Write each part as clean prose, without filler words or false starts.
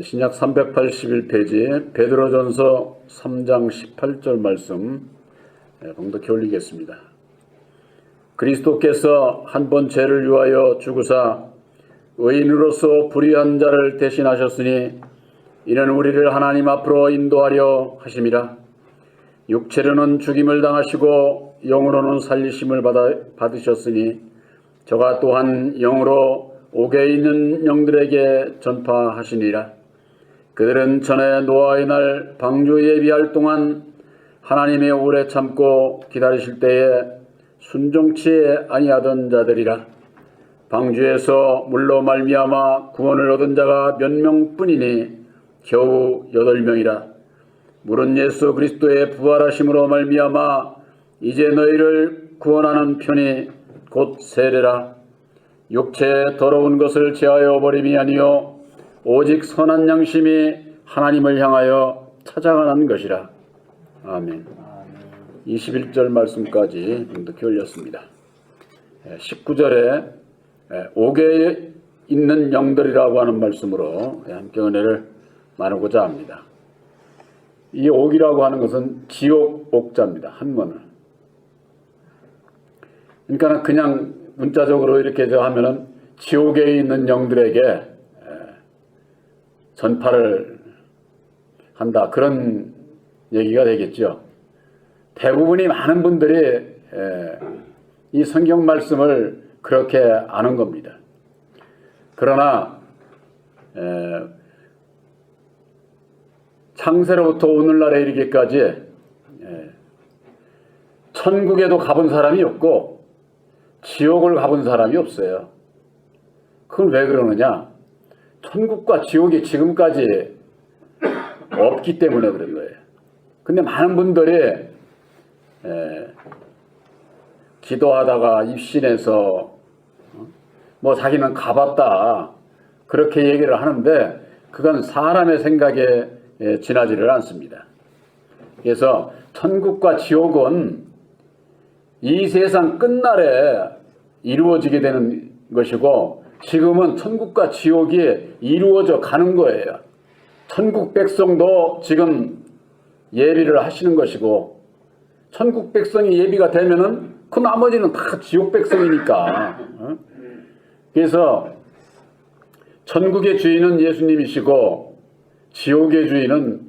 신약 381페이지 베드로전서 3장 18절 말씀 봉독해 올리겠습니다. 그리스도께서 한 번 죄를 위하여 죽으사 의인으로서 불의한 자를 대신하셨으니 이는 우리를 하나님 앞으로 인도하려 하심이라. 육체로는 죽임을 당하시고 영으로는 살리심을 받으셨으니 저가 또한 영으로 옥에 있는 영들에게 전파하시니라. 그들은 전에 노아의 날 방주 예비할 동안 하나님의 오래 참고 기다리실 때에 순종치 아니하던 자들이라. 방주에서 물로 말미암아 구원을 얻은 자가 몇 명뿐이니 겨우 8명이라. 물은 예수 그리스도의 부활하심으로 말미암아 이제 너희를 구원하는 편이 곧 세례라. 육체의 더러운 것을 제하여 버림이 아니요 오직 선한 양심이 하나님을 향하여 찾아가는 것이라. 아멘. 21절 말씀까지 봉독해 올렸습니다. 19절에 옥에 있는 영들이라고 하는 말씀으로 함께 은혜를 나누고자 합니다. 이 옥이라고 하는 것은 지옥 옥자입니다. 한문을. 그러니까 그냥 문자적으로 이렇게 하면은 지옥에 있는 영들에게 전파를 한다, 그런 얘기가 되겠죠. 대부분이 많은 분들이 이 성경 말씀을 그렇게 아는 겁니다. 그러나 창세로부터 오늘날에 이르기까지 천국에도 가본 사람이 없고 지옥을 가본 사람이 없어요. 그건 왜 그러느냐? 천국과 지옥이 지금까지 없기 때문에 그런 거예요. 근데 많은 분들이 기도하다가 입신해서 뭐 자기는 가봤다 그렇게 얘기를 하는데 그건 사람의 생각에 지나지를 않습니다. 그래서 천국과 지옥은 이 세상 끝날에 이루어지게 되는 것이고 지금은 천국과 지옥이 이루어져 가는 거예요. 천국 백성도 지금 예비를 하시는 것이고 천국 백성이 예비가 되면은 그 나머지는 다 지옥 백성이니까. 그래서 천국의 주인은 예수님이시고 지옥의 주인은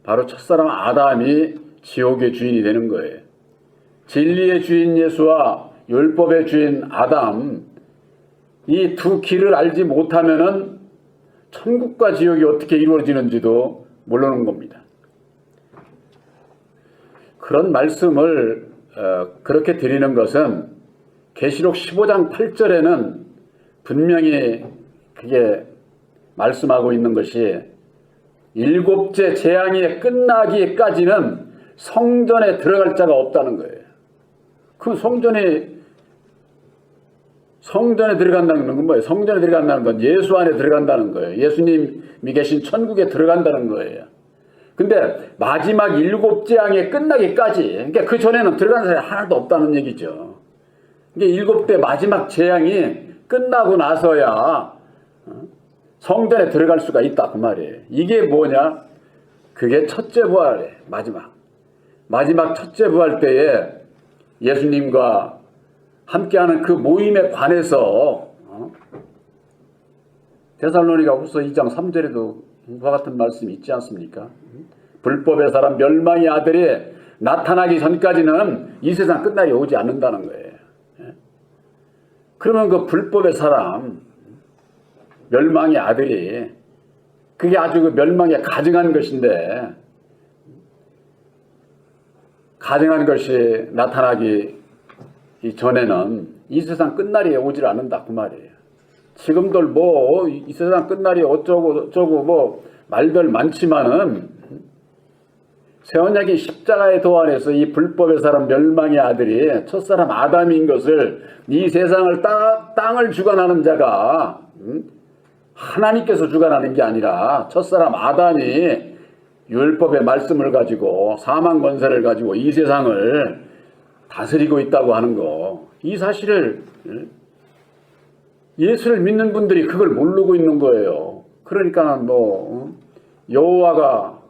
바로 첫사람 아담이 지옥의 주인이 되는 거예요. 진리의 주인 예수와 율법의 주인 아담, 이 두 길을 알지 못하면은 천국과 지옥이 어떻게 이루어지는지도 모르는 겁니다. 그런 말씀을 그렇게 드리는 것은 계시록 15장 8절에는 분명히 그게 말씀하고 있는 것이 일곱째 재앙이 끝나기까지는 성전에 들어갈 자가 없다는 거예요. 그 성전에 들어간다는 건 뭐예요? 성전에 들어간다는 건 예수 안에 들어간다는 거예요. 예수님이 계신 천국에 들어간다는 거예요. 근데 마지막 일곱 재앙이 끝나기까지, 그러니까 그 전에는 들어가는 사람이 하나도 없다는 얘기죠. 그러니까 일곱 대 마지막 재앙이 끝나고 나서야 성전에 들어갈 수가 있다 그 말이에요. 이게 뭐냐? 그게 첫째 부활이에요. 마지막 첫째 부활 때에 예수님과 함께하는 그 모임에 관해서 데살로니가후서 2장 3절에도 이와 같은 말씀이 있지 않습니까? 불법의 사람 멸망의 아들이 나타나기 전까지는 이 세상 끝날이 오지 않는다는 거예요. 그러면 그 불법의 사람 멸망의 아들이 그게 아주 그 멸망에 가증한 것인데 가증한 것이 나타나기 전에는 이 세상 끝날이 오질 않는다 그 말이에요. 지금들 뭐 이 세상 끝날이 어쩌고 저쩌고 뭐 말들 많지만은 새언약인 십자가의 도안에서 이 불법의 사람 멸망의 아들이 첫사람 아담인 것을 이 세상을 땅을 주관하는 자가 하나님께서 주관하는 게 아니라 첫사람 아담이 율법의 말씀을 가지고 사망 권세를 가지고 이 세상을 다스리고 있다고 하는 거, 이 사실을 예수를 믿는 분들이 그걸 모르고 있는 거예요. 그러니까 여호와가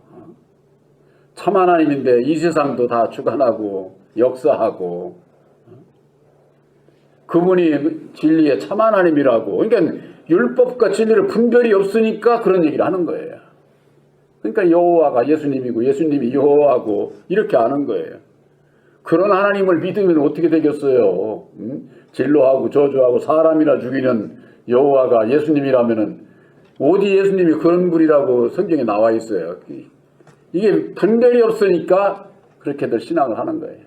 참 하나님인데 이 세상도 다 주관하고 역사하고 그분이 진리의 참 하나님이라고. 그러니까 율법과 진리를 분별이 없으니까 그런 얘기를 하는 거예요. 그러니까 여호와가 예수님이고 예수님이 여호와고 이렇게 아는 거예요. 그런 하나님을 믿으면 어떻게 되겠어요? 진로하고 저주하고 사람이나 죽이는 여호와가 예수님이라면은 어디 예수님이 그런 분이라고 성경에 나와 있어요. 이게 분별이 없으니까 그렇게들 신앙을 하는 거예요.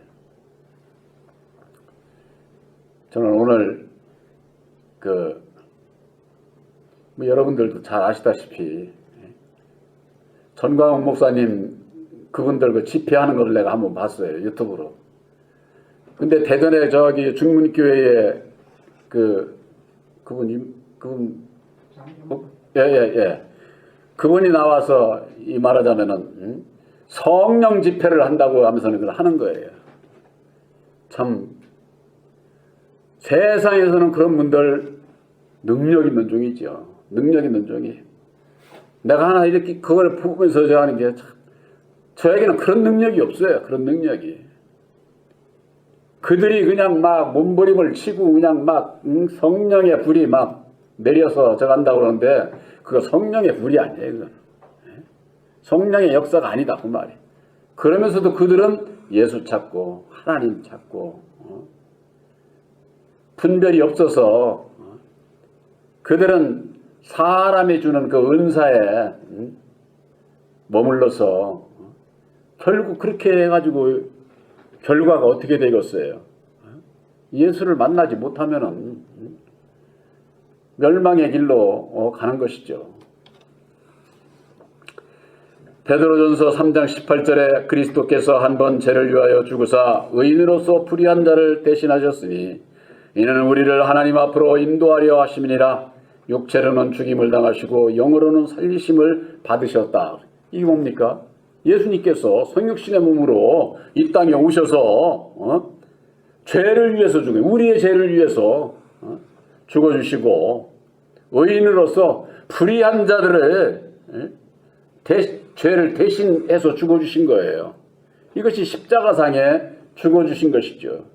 저는 오늘 여러분들도 잘 아시다시피 전광훈 목사님 그분들 그 집회하는 걸 내가 한번 봤어요, 유튜브로. 근데 대전에 저기 중문교회에 그분이 나와서 이 말하자면은 성령 집회를 한다고 하면서는 그걸 하는 거예요. 참 세상에서는 그런 분들 능력 있는 종이죠. 능력 있는 종이. 내가 하나 이렇게 그걸 보면서 저 하는 게 참, 저에게는 그런 능력이 없어요. 그런 능력이. 그들이 그냥 막 몸부림을 치고 그냥 막 성령의 불이 막 내려서 저간다고 그러는데 그거 성령의 불이 아니에요. 그건. 성령의 역사가 아니다 그 말이. 그러면서도 그들은 예수 찾고 하나님 찾고 분별이 없어서 그들은 사람이 주는 그 은사에 머물러서 결국 그렇게 해가지고 결과가 어떻게 되겠어요? 예수를 만나지 못하면은 멸망의 길로 가는 것이죠. 베드로전서 3장 18절에 그리스도께서 한 번 죄를 위하여 죽으사 의인으로서 불의한 자를 대신하셨으니 이는 우리를 하나님 앞으로 인도하려 하심이니라. 육체로는 죽임을 당하시고 영으로는 살리심을 받으셨다. 이게 뭡니까? 예수님께서 성육신의 몸으로 이 땅에 오셔서 죄를 위해서 우리의 죄를 위해서 죽어주시고 의인으로서 불의한 자들을 죄를 대신해서 죽어주신 거예요. 이것이 십자가상에 죽어주신 것이죠.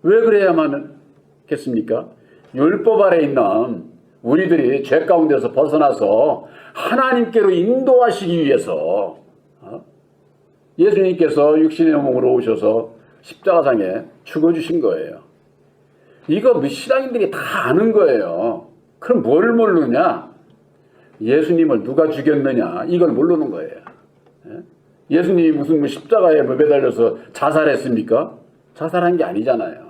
왜 그래야만 겠습니까? 율법 아래 있는 우리들이 죄 가운데서 벗어나서 하나님께로 인도하시기 위해서 예수님께서 육신의 몸으로 오셔서 십자가상에 죽어주신 거예요. 이거 신앙인들이 다 아는 거예요. 그럼 뭘 모르느냐? 예수님을 누가 죽였느냐? 이걸 모르는 거예요. 예수님이 무슨 십자가에 매달려서 자살했습니까? 자살한 게 아니잖아요.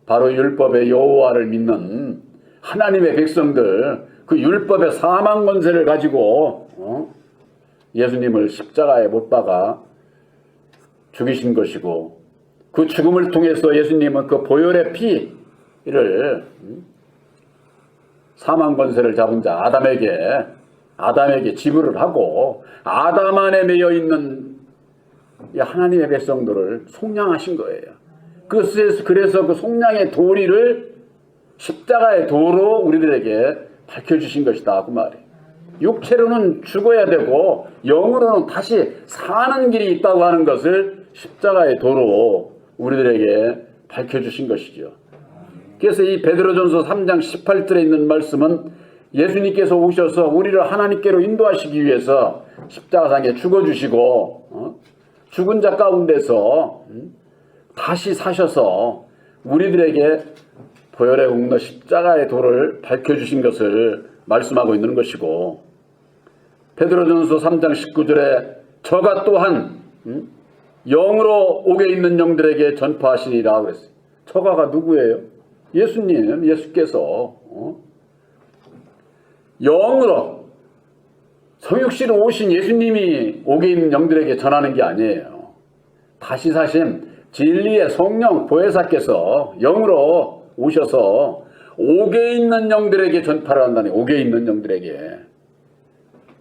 바로 율법의 여호와를 믿는 하나님의 백성들, 그 율법의 사망 권세를 가지고 예수님을 십자가에 못 박아 죽이신 것이고, 그 죽음을 통해서 예수님은 그 보혈의 피를 사망 권세를 잡은 자 아담에게 지불을 하고 아담 안에 매여 있는 하나님의 백성들을 속량하신 거예요. 그래서 그 속량의 도리를 십자가의 도로 우리들에게 밝혀주신 것이다 그 말이에요. 육체로는 죽어야 되고 영으로는 다시 사는 길이 있다고 하는 것을 십자가의 도로 우리들에게 밝혀주신 것이죠. 그래서 이 베드로전서 3장 18절에 있는 말씀은 예수님께서 오셔서 우리를 하나님께로 인도하시기 위해서 십자가상에 죽어주시고 죽은 자 가운데서 다시 사셔서 우리들에게 보혈의 공로 십자가의 도를 밝혀주신 것을 말씀하고 있는 것이고, 베드로전서 3장 19절에 저가 또한 영으로 옥에 있는 영들에게 전파하시리라 그랬어요. 저가가 누구예요? 예수께서 영으로 성육신으로 오신 예수님이 옥에 있는 영들에게 전하는 게 아니에요. 다시 사신 진리의 성령 보혜사께서 영으로 오셔서 옥에 있는 영들에게 전파를 한다니. 옥에 있는 영들에게.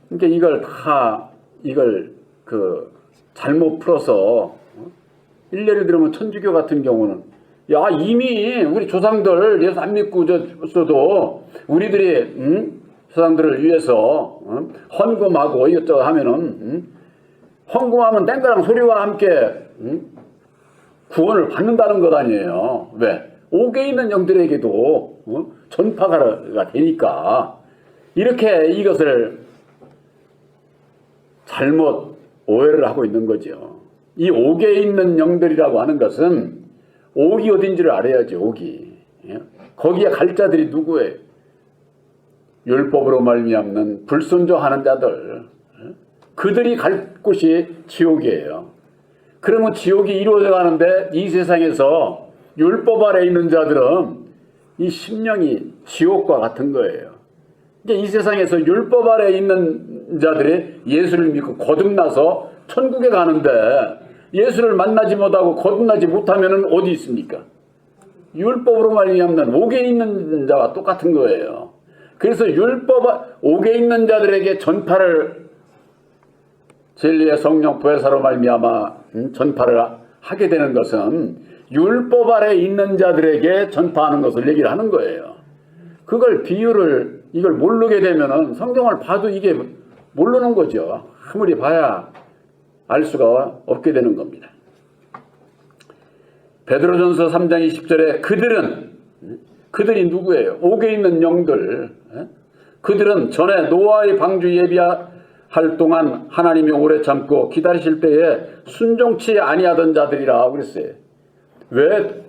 그러니까 이걸 잘못 풀어서 일례를 들으면 천주교 같은 경우는 이미 우리 조상들 예수 안 믿고 졌어도 우리들이 세상들을 위해서 헌금하고 이것저것 하면은 헌금하면 땡그랑 소리와 함께 구원을 받는다는 것 아니에요. 왜? 옥에 있는 영들에게도 전파가 되니까 이렇게 이것을 잘못 오해를 하고 있는 거죠. 이 옥에 있는 영들이라고 하는 것은 옥이 어딘지를 알아야지. 옥이 거기에 갈 자들이 누구예요? 율법으로 말미암는 불순종하는 자들, 그들이 갈 곳이 지옥이에요. 그러면 지옥이 이루어져 가는데 이 세상에서 율법 아래 있는 자들은 이 심령이 지옥과 같은 거예요. 이제 이 세상에서 율법 아래 있는 자들이 예수를 믿고 거듭나서 천국에 가는데 예수를 만나지 못하고 거듭나지 못하면 어디 있습니까? 율법으로 말미암는 옥에 있는 자와 똑같은 거예요. 그래서 율법 옥에 있는 자들에게 전파를 진리의 성령 보혜사로 말미암아 전파를 하게 되는 것은 율법 아래 있는 자들에게 전파하는 것을 얘기를 하는 거예요. 그걸 비유를 이걸 모르게 되면은 성경을 봐도 이게 모르는 거죠. 아무리 봐야 알 수가 없게 되는 겁니다. 베드로전서 3장 20절에 그들이 누구예요? 옥에 있는 영들. 그들은 전에 노아의 방주 예비할 동안 하나님이 오래 참고 기다리실 때에 순종치 아니하던 자들이라 그랬어요. 왜?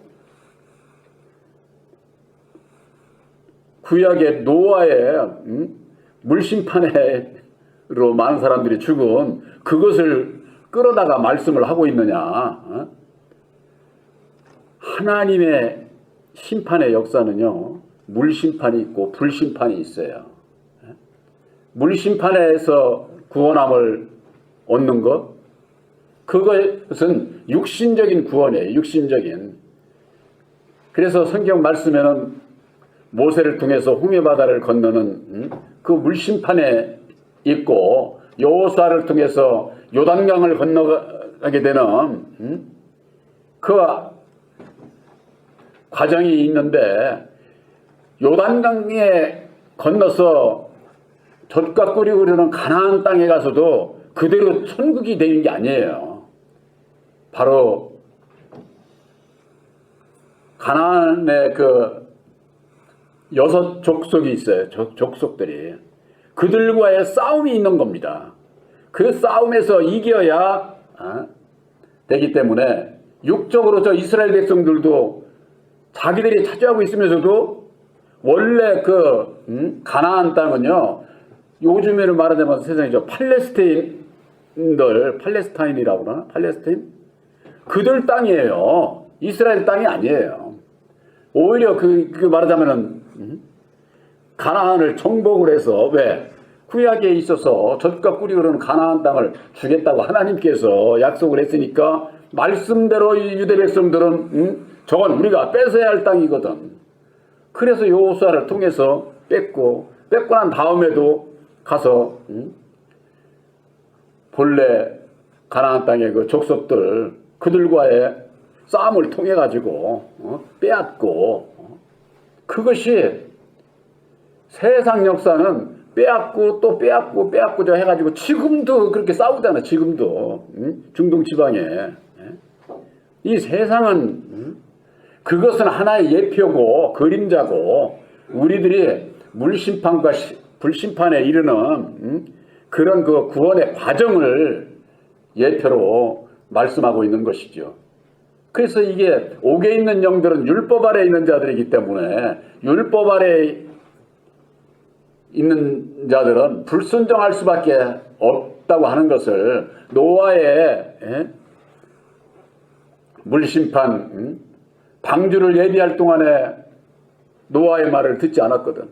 구약의 노아의 물심판으로 많은 사람들이 죽은 그것을 끌어다가 말씀을 하고 있느냐? 하나님의 심판의 역사는요, 물심판이 있고 불심판이 있어요. 물심판에서 구원함을 얻는 것, 그것은 육신적인 구원이에요. 육신적인. 그래서 성경 말씀에는 모세를 통해서 홍해바다를 건너는 그 물심판에 있고 여호수아를 통해서 요단강을 건너가게 되는 그 과정이 있는데, 요단강에 건너서 젖과 꿀이 흐르는 가나안 땅에 가서도 그대로 천국이 되는 게 아니에요. 바로 가나안의 그 6 족속이 있어요. 족속들이. 그들과의 싸움이 있는 겁니다. 그 싸움에서 이겨야 되기 때문에 육적으로 저 이스라엘 백성들도 자기들이 차지하고 있으면서도 원래 그 가나안 땅은요, 요즘에는 말하자면 세상이죠, 팔레스타인이라고 그러나? 팔레스타인? 그들 땅이에요. 이스라엘 땅이 아니에요. 오히려 그 말하자면은 가나안을 정복을 해서, 왜? 구약에 있어서 젖과 꿀이 흐르는 가나안 땅을 주겠다고 하나님께서 약속을 했으니까 말씀대로 유대 백성들은 저건 우리가 뺏어야 할 땅이거든. 그래서 여호수아를 통해서 뺏고 난 다음에도 가서 본래 가나안 땅의 그 족속들 그들과의 싸움을 통해 가지고 빼앗고, 그것이 세상 역사는 빼앗고 또 빼앗고 저 해가지고 지금도 그렇게 싸우잖아. 지금도 중동 지방에. 이 세상은 그것은 하나의 예표고 그림자고, 우리들이 물심판과 불심판에 이르는 그런 그 구원의 과정을 예표로 말씀하고 있는 것이죠. 그래서 이게 옥에 있는 영들은 율법 아래 있는 자들이기 때문에 율법 아래 있는 자들은 불순종할 수밖에 없다고 하는 것을 노아의 물심판 방주를 예비할 동안에 노아의 말을 듣지 않았거든.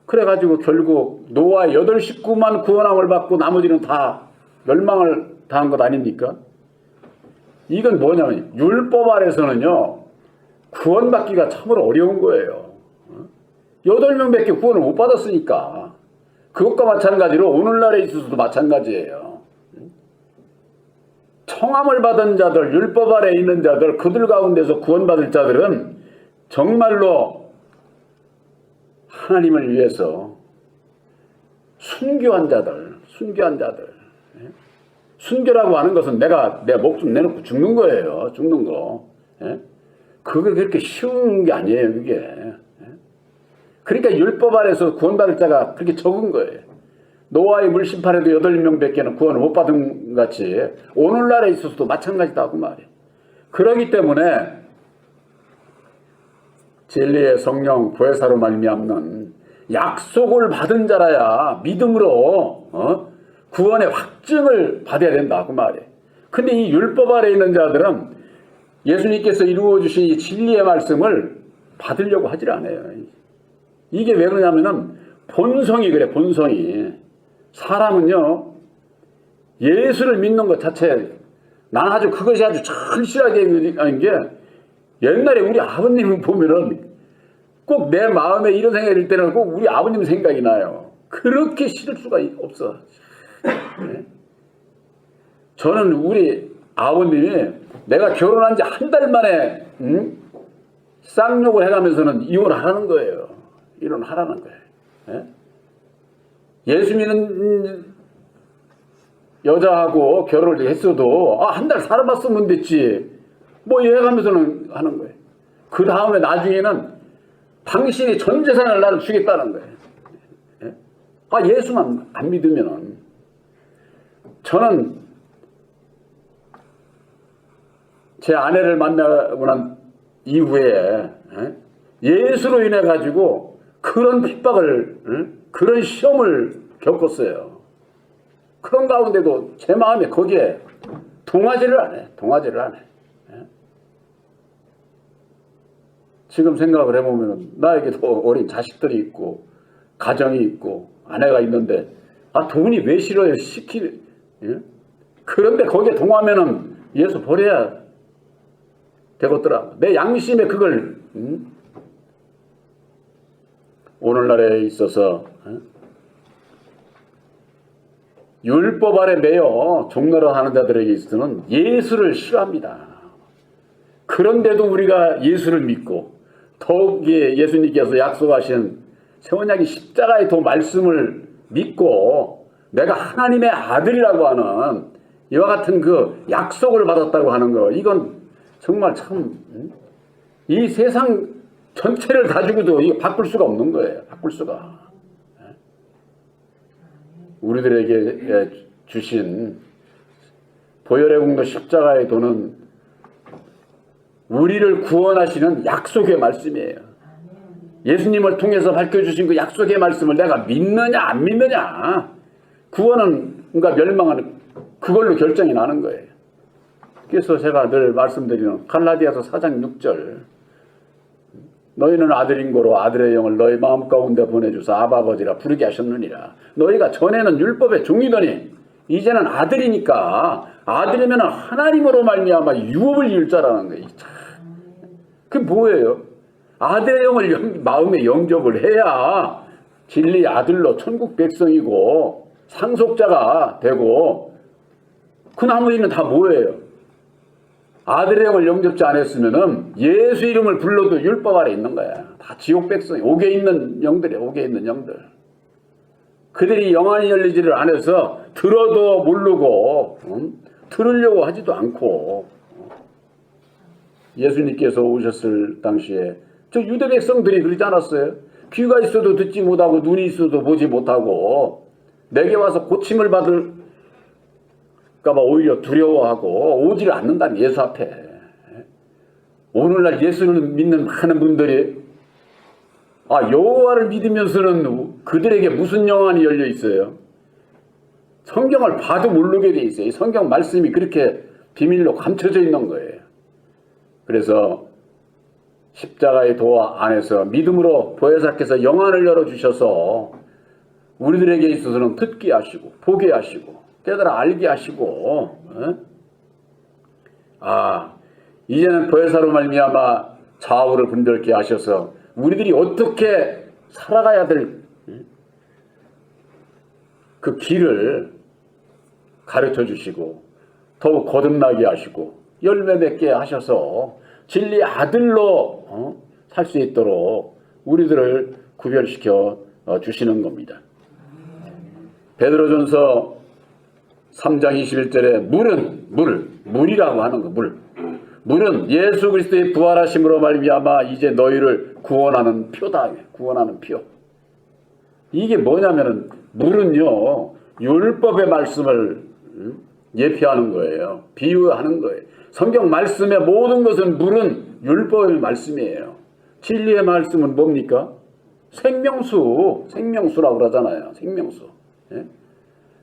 그래가지고 결국 노아의 8 식구만 구원함을 받고 나머지는 다 멸망을 당한 것 아닙니까? 이건 뭐냐면 율법 아래서는요, 구원받기가 참으로 어려운 거예요. 8명밖에 구원을 못 받았으니까. 그것과 마찬가지로 오늘날에 있어서도 마찬가지예요. 청함을 받은 자들, 율법 아래 있는 자들, 그들 가운데서 구원받을 자들은 정말로 하나님을 위해서 순교한 자들, 예? 순교라고 하는 것은 내가 내 목숨 내놓고 죽는 거예요. 죽는 거. 예? 그게 그렇게 쉬운 게 아니에요. 그게. 예? 그러니까 율법 아래서 구원받을 자가 그렇게 적은 거예요. 노아의 물심판에도 8명밖에는 구원을 못 받은 같이 오늘날에 있어서도 마찬가지다고 말이에요. 그렇기 때문에 진리의 성령 보혜사로 말미암는 약속을 받은 자라야 믿음으로 구원의 확증을 받아야 된다 그 말이에요. 근데 이 율법 아래 있는 자들은 예수님께서 이루어 주신 이 진리의 말씀을 받으려고 하질 않아요. 이게 왜 그러냐면은 본성이 그래. 본성이. 사람은요 예수를 믿는 것 자체 나는 아주 그것이 아주 절실하게 하는 게 옛날에 우리 아버님을 보면은 꼭 내 마음에 이런 생각이 들 때는 꼭 우리 아버님 생각이 나요. 그렇게 싫을 수가 없어. 네? 저는 우리 아버님이 내가 결혼한 지 한 달 만에 쌍욕을 해가면서는 이혼하라는 거예요. 이혼하라는 거예요. 네? 예수 믿는 여자하고 결혼을 했어도 한 달 살아봤으면 됐지 뭐 이래가면서는 하는 거예요. 그 다음에 나중에는 당신이 전 재산을 나를 주겠다는 거예요. 예? 예수만 안 믿으면은 저는 제 아내를 만나고 난 이후에 예수로 인해 가지고 그런 핍박을 그런 시험을 겪었어요. 그런 가운데도 제 마음에 거기에 동하지를 안 해. 동하지를 안 해. 지금 생각을 해보면 나에게도 어린 자식들이 있고 가정이 있고 아내가 있는데 돈이 왜 싫어요? 예? 그런데 거기에 동하면은 예수 버려야 되겠더라. 내 양심에 그걸 오늘날에 있어서 율법 아래 매여 종노릇 하는 자들에게 있어서는 예수를 싫어합니다. 그런데도 우리가 예수를 믿고 더욱 예수님께서 약속하신 세원약이 십자가의 도 말씀을 믿고 내가 하나님의 아들이라고 하는 이와 같은 그 약속을 받았다고 하는 거 이건 정말 참 이 세상 전체를 가지고도 이거 바꿀 수가 없는 거예요. 바꿀 수가. 우리들에게 주신 보혈의 공로 십자가의 도는 우리를 구원하시는 약속의 말씀이에요. 예수님을 통해서 밝혀주신 그 약속의 말씀을 내가 믿느냐 안 믿느냐 구원은 뭔가 멸망하는 그걸로 결정이 나는 거예요. 그래서 제가 늘 말씀드리는 갈라디아서 4장 6절 너희는 아들인 고로 아들의 영을 너희 마음 가운데 보내주사 아바 아버지라 부르게 하셨느니라. 너희가 전에는 율법의 종이더니 이제는 아들이니까 아들이면 하나님으로 말미암아 유업을 이을 자라는 거예요. 그게 뭐예요? 아들의 영을 마음에 영접을 해야 진리 아들로 천국 백성이고 상속자가 되고 그 나머지는 다 뭐예요? 아들의 영을 영접지 않았으면은 예수 이름을 불러도 율법 아래 있는 거야. 다 지옥 백성이 옥에 있는 영들이야. 옥에 있는 영들. 그들이 영안이 열리지를 않아서 들어도 모르고 들으려고 하지도 않고 예수님께서 오셨을 당시에 저 유대 백성들이 그러지 않았어요? 귀가 있어도 듣지 못하고 눈이 있어도 보지 못하고 내게 와서 고침을 받을까 봐 오히려 두려워하고 오지를 않는다는 예수 앞에. 오늘날 예수를 믿는 많은 분들이 여호와를 믿으면서는 그들에게 무슨 영안이 열려 있어요? 성경을 봐도 모르게 돼 있어요. 이 성경 말씀이 그렇게 비밀로 감춰져 있는 거예요. 그래서 십자가의 도 안에서 믿음으로 보혜사께서 영안을 열어주셔서 우리들에게 있어서는 듣게 하시고 보게 하시고 깨달아 알게 하시고 이제는 보혜사로 말미암아 좌우를 분별케 하셔서 우리들이 어떻게 살아가야 될 그 길을 가르쳐 주시고 더욱 거듭나게 하시고 열매 맺게 하셔서 진리 아들로 살 수 있도록 우리들을 구별시켜 주시는 겁니다. 베드로전서 3장 21절에 물이라고 하는 거, 물은 예수 그리스도의 부활하심으로 말미암아 이제 너희를 구원하는 표다. 구원하는 표. 이게 뭐냐면은 물은요 율법의 말씀을 예표하는 거예요. 비유하는 거예요. 성경 말씀의 모든 것은 물은 율법의 말씀이에요. 진리의 말씀은 뭡니까? 생명수라고 그러잖아요. 생명수. 예?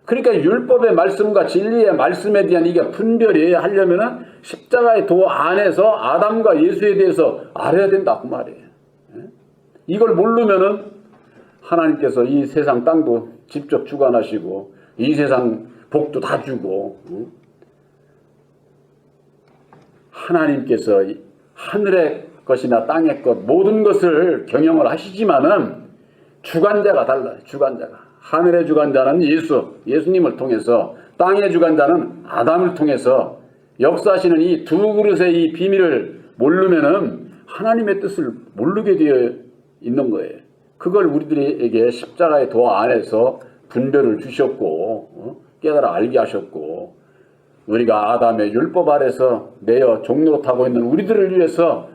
그러니까 율법의 말씀과 진리의 말씀에 대한 이게 분별이 하려면은 십자가의 도 안에서 아담과 예수에 대해서 알아야 된다 그 말이에요. 예? 이걸 모르면은 하나님께서 이 세상 땅도 직접 주관하시고 이 세상 복도 다 주고 하나님께서 하늘의 것이나 땅의 것 모든 것을 경영을 하시지만은 주관자가 달라요. 주관자가. 하늘의 주관자는 예수님을 통해서, 땅의 주관자는 아담을 통해서 역사하시는 이 두 그릇의 이 비밀을 모르면은 하나님의 뜻을 모르게 되어 있는 거예요. 그걸 우리들에게 십자가의 도 안에서 분별을 주셨고 깨달아 알게 하셨고, 우리가 아담의 율법 아래서 내어 종로 타고 있는 우리들을 위해서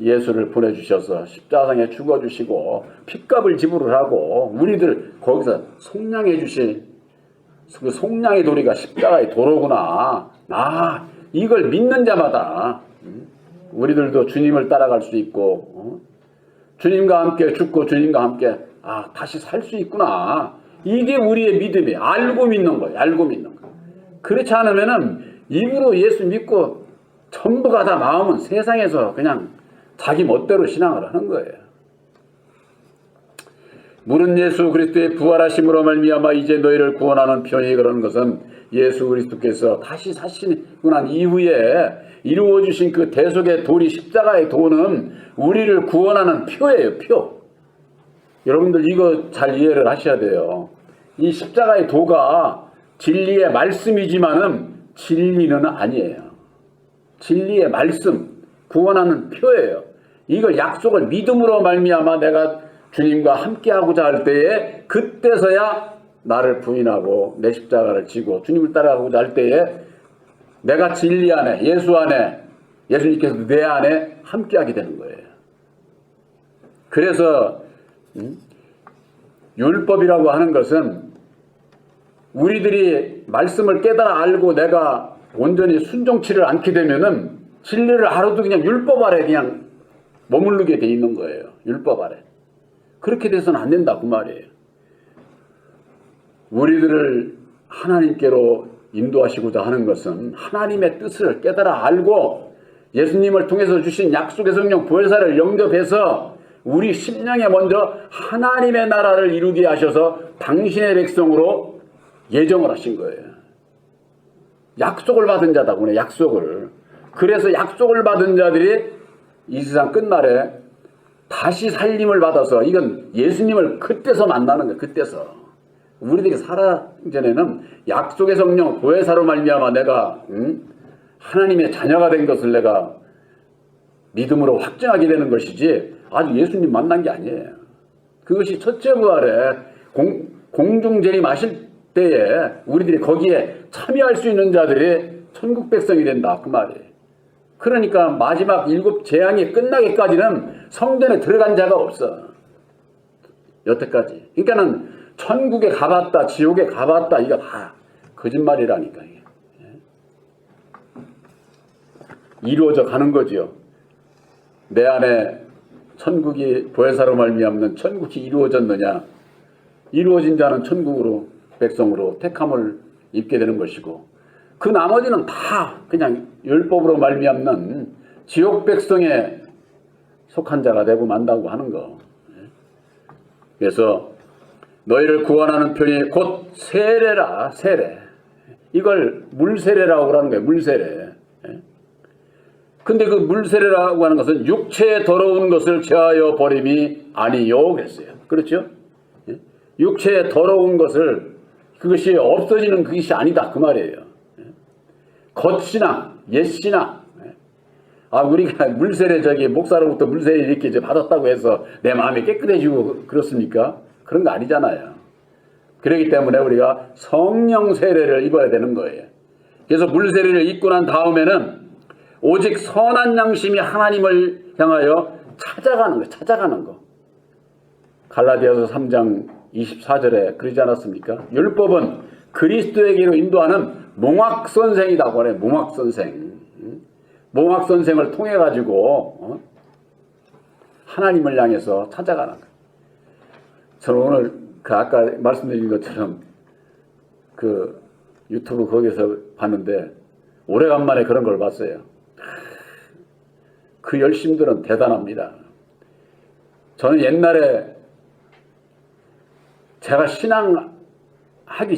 예수를 보내주셔서 십자가상에 죽어주시고 핏값을 지불을 하고 우리들 거기서 속량해 주신 그 속량의 도리가 십자가의 도로구나. 이걸 믿는 자마다 우리들도 주님을 따라갈 수 있고 주님과 함께 죽고 주님과 함께 다시 살 수 있구나. 이게 우리의 믿음이에요. 알고 믿는 거예요. 알고 믿는 거. 그렇지 않으면은 입으로 예수 믿고 전부가 다 마음은 세상에서 그냥 자기 멋대로 신앙을 하는 거예요. 물은 예수 그리스도의 부활하심으로 말미암아 이제 너희를 구원하는 편이, 그러는 것은 예수 그리스도께서 다시 사시고 난 이후에 이루어 주신 그 대속의 도리, 십자가의 도는 우리를 구원하는 표예요. 표. 여러분들 이거 잘 이해를 하셔야 돼요. 이 십자가의 도가 진리의 말씀이지만은 진리는 아니에요. 진리의 말씀, 구원하는 표예요. 이걸 약속을 믿음으로 말미암아 내가 주님과 함께하고자 할 때에 그때서야 나를 부인하고 내 십자가를 지고 주님을 따라가고자 할 때에 내가 진리 안에, 예수 안에, 예수님께서 내 안에 함께하게 되는 거예요. 그래서 율법이라고 하는 것은 우리들이 말씀을 깨달아 알고 내가 온전히 순종치를 않게 되면은 진리를 알아도 그냥 율법 아래 그냥 머무르게 돼 있는 거예요. 율법 아래. 그렇게 돼서는 안 된다 그 말이에요. 우리들을 하나님께로 인도하시고자 하는 것은 하나님의 뜻을 깨달아 알고 예수님을 통해서 주신 약속의 성령 보혜사를 영접해서 우리 심령에 먼저 하나님의 나라를 이루게 하셔서 당신의 백성으로 예정을 하신 거예요. 약속을 받은 자다 보네. 약속을. 그래서 약속을 받은 자들이 이 세상 끝날에 다시 살림을 받아서, 이건 예수님을 그때서 만나는 거예요. 그때서. 우리들이 살아전에는 약속의 성령 보혜사로 말미암아 내가 하나님의 자녀가 된 것을 내가 믿음으로 확증하게 되는 것이지 아직 예수님 만난 게 아니에요. 그것이 첫째 부활에 공중 재림하실 때에 우리들이 거기에 참여할 수 있는 자들이 천국 백성이 된다 그 말이에요. 그러니까 마지막 7 재앙이 끝나기까지는 성전에 들어간 자가 없어. 여태까지. 그러니까는 천국에 가봤다 지옥에 가봤다 이거 다 거짓말이라니까. 이게. 이루어져 가는 거죠. 내 안에 천국이 보혜사로 말미암는 천국이 이루어졌느냐. 이루어진 자는 천국으로 백성으로 택함을 입게 되는 것이고 그 나머지는 다 그냥 율법으로 말미암는 지옥 백성에 속한 자가 되고 만다고 하는 거. 그래서 너희를 구원하는 편이 곧 세례라. 세례. 이걸 물세례라고 하는 거예요. 물세례. 근데 그 물세례라고 하는 것은 육체에 더러운 것을 제하여 버림이 아니요 그랬어요. 그렇죠? 육체에 더러운 것을 그것이 없어지는 그것이 아니다 그 말이에요. 겉신앙, 옛신앙. 우리가 물세례 목사로부터 물세례 이렇게 이제 받았다고 해서 내 마음이 깨끗해지고 그렇습니까? 그런 거 아니잖아요. 그렇기 때문에 우리가 성령 세례를 입어야 되는 거예요. 그래서 물세례를 입고 난 다음에는 오직 선한 양심이 하나님을 향하여 찾아가는 거. 갈라디아서 3장 24절에 그러지 않았습니까? 율법은 그리스도에게로 인도하는 몽학선생이라고 하네요. 몽학선생. 몽학선생을 통해 가지고 하나님을 향해서 찾아가는 거예요. 저는 오늘 아까 말씀드린 것처럼 그 유튜브 거기서 봤는데 오래간만에 그런 걸 봤어요. 그 열심들은 대단합니다. 저는 옛날에 제가 신앙하기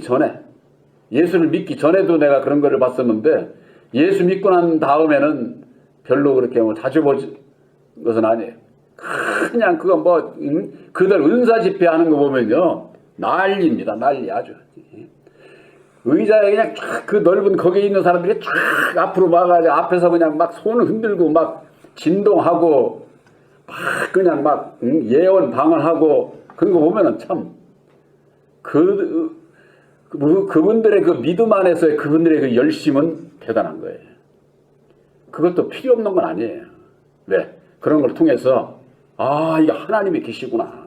전에 예수를 믿기 전에도 내가 그런 거를 봤었는데 예수 믿고 난 다음에는 별로 그렇게 자주 본 것은 아니에요. 그냥 그거 그들 은사 집회하는 거 보면요 난리입니다. 난리 아주. 의자에 그냥 쫙 그 넓은 거기에 있는 사람들이 쫙 앞으로 막아가지고 앞에서 그냥 막 손을 흔들고 막 진동하고 막 그냥 막 예언 방언하고 그런 거 보면은 참 그분들의 그 믿음 안에서의 그분들의 그 열심은 대단한 거예요. 그것도 필요 없는 건 아니에요. 왜? 그런 걸 통해서 이게 하나님이 계시구나.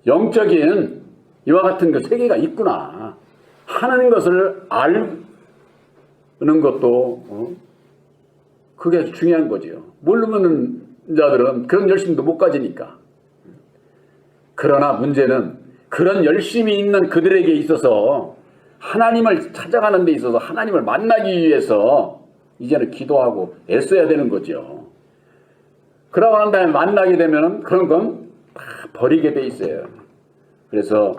영적인 이와 같은 그 세계가 있구나 하는 것을 아는 것도 그게 중요한 거지요. 모르는 자들은 그런 열심도 못 가지니까. 그러나 문제는 그런 열심이 있는 그들에게 있어서 하나님을 찾아가는 데 있어서 하나님을 만나기 위해서 이제는 기도하고 애써야 되는 거죠. 그러고 난 다음에 만나게 되면 그런 건 다 버리게 돼 있어요. 그래서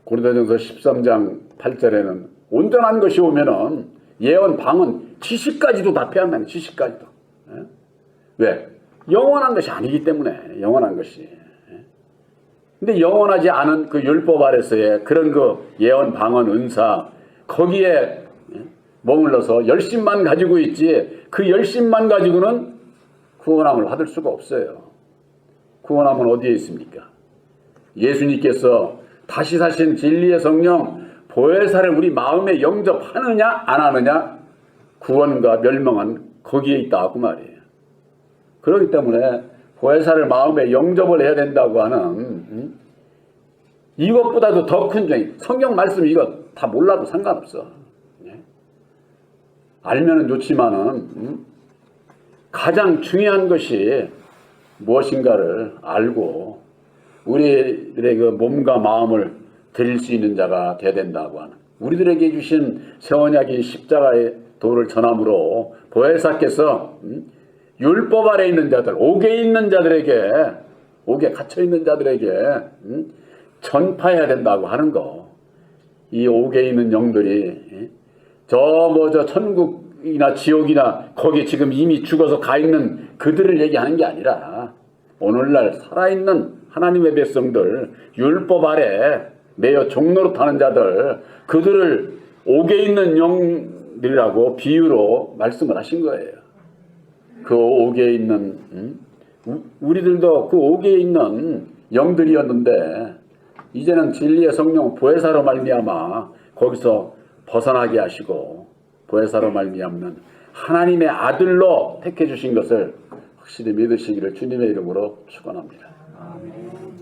고린도전서 13장 8절에는 온전한 것이 오면은 예언, 방언, 지식까지도 다 폐한다는 지식까지도. 왜? 영원한 것이 아니기 때문에 영원한 것이. 근데 영원하지 않은 그 율법 아래서의 그런 그 예언, 방언, 은사 거기에 머물러서 열심만 가지고 있지 그 열심만 가지고는 구원함을 받을 수가 없어요. 구원함은 어디에 있습니까? 예수님께서 다시 사신 진리의 성령 보혜사를 우리 마음에 영접하느냐 안 하느냐 구원과 멸망은 거기에 있다 그 말이에요. 그렇기 때문에 보혜사를 마음에 영접을 해야 된다고 하는 이것보다도 더 큰 정의 성경 말씀 이거 다 몰라도 상관없어. 알면은 좋지만은 가장 중요한 것이 무엇인가를 알고 우리들의 그 몸과 마음을 드릴 수 있는 자가 되어야 된다고 하는 우리들에게 주신 새 언약인 십자가의 도를 전함으로 보혜사께서 율법 아래 있는 자들, 옥에 있는 자들에게, 옥에 갇혀 있는 자들에게 전파해야 된다고 하는 거. 이 옥에 있는 영들이 저 천국이나 지옥이나 거기 지금 이미 죽어서 가 있는 그들을 얘기하는 게 아니라 오늘날 살아있는 하나님의 백성들, 율법 아래 매여 종로로 타는 자들, 그들을 옥에 있는 영들이라고 비유로 말씀을 하신 거예요. 그 옥에 있는 우리들도 그 옥에 있는 영들이었는데 이제는 진리의 성령 보혜사로 말미암아 거기서 벗어나게 하시고 보혜사로 말미암는 하나님의 아들로 택해 주신 것을 확실히 믿으시기를 주님의 이름으로 축원합니다. 아멘.